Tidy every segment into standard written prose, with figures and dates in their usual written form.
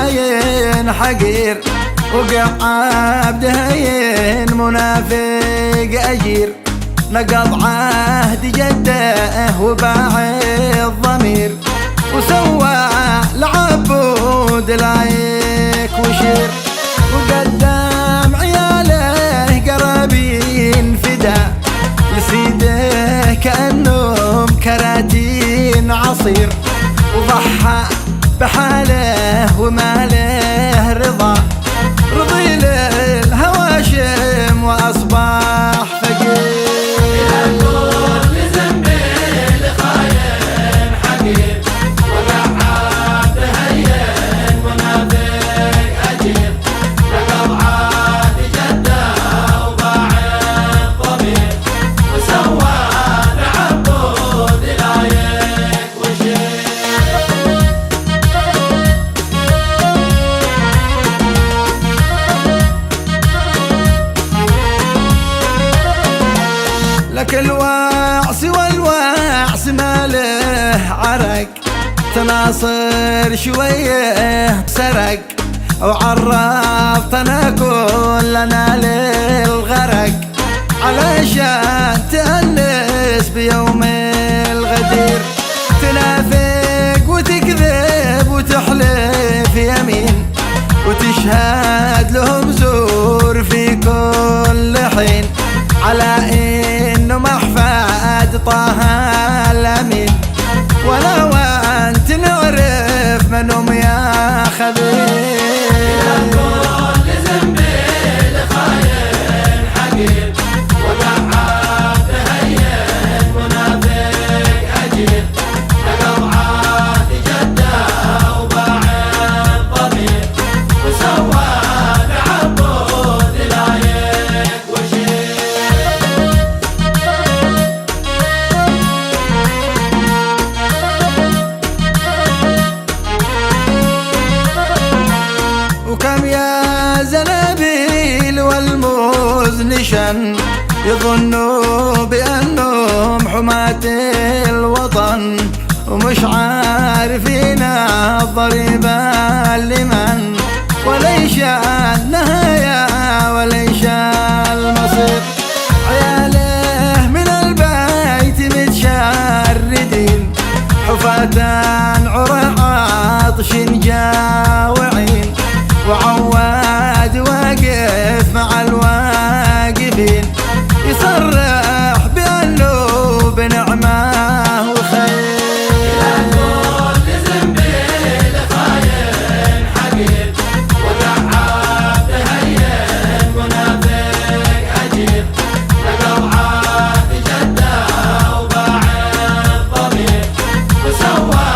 خاين حقير، وقع عبد هين منافق أجير، نقض عهد جده وباع الضمير، وسوى لعبود لايك وشير، وقدام عياله قرابين فدا لسيده كأنهم كراتين عصير، وضحى بحاله وما له رضا، رضي للهواشم وأصبح فقير. لك الواعس والواعس ما له عرق، تناصر شويه سرق، وعرفتنا كلنا للغرق، علشان تأنس بيوم الغدير، تنافق وتكذب وتحلف يمين، وتشهد لهم زور في كل حين، على انه محفاد طه الامين، ولو انت نعرف منهم يا خبير. كل زنبيل خاين حقير، وقع عبد هين منافق أجير، نقض عهد جده وباع الضمير، وسوى لعبود لايك وشير. وكم يا زنابيل والموز نشن، يظنوا بأنهم حماة الوطن، ومش عارفين الضريبة لمن، وليش النهاية وليش المصير، عياله من البيت متشردين، حفاة عرى عطش جاوعين، وعواد واقف مع الواقفين، يصرح بأنه بنعمه وخير. كل زنبيل خاين حقير، وقع عبد هين منافق أجير، نقض عهد جده وباع الضمير، وسوى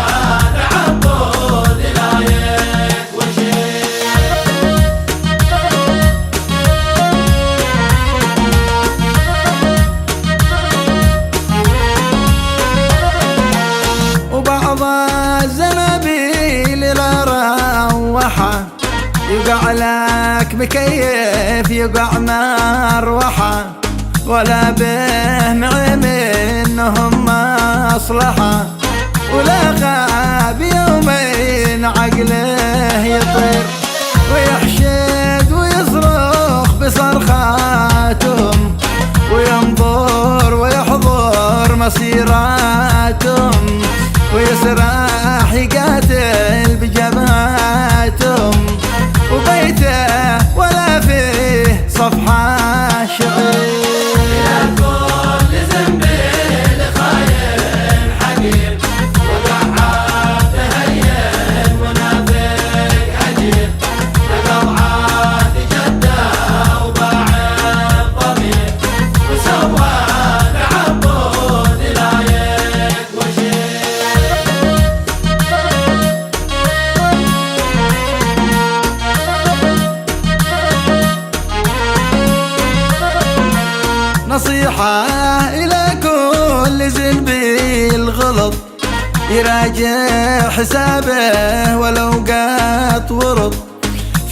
لعبود لايك وشير. وبعض الزنابيل لا روحة، يقع لك مكيف يقع مروحة، ولا به منهم مصلحة، ولا غاب يومين عقله يطير، ويحشد ويصرخ بصرخاتهم، وينظر ويحضر مسيراتهم، ويسرح يقاتل بجبهاتهم، وبيته ولا فيه صفحة شعير. كل زنبيل خاين حقير، وقع عبد هين منافق أجير، نقض عهد جده وباع الضمير، وسوى لعبود لايك وشير. نصيحة إلى كل زنبيل غلط، يراجع حسابه ولو قات ورط،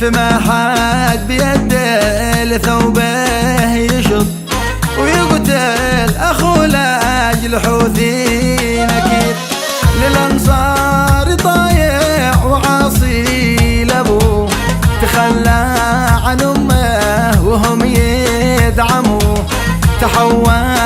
فما حد بيده لثوبه يشط، ويقتل أخو لأجل حوثي نكير، للأنصار طايع وعاصي لأبوه، تحول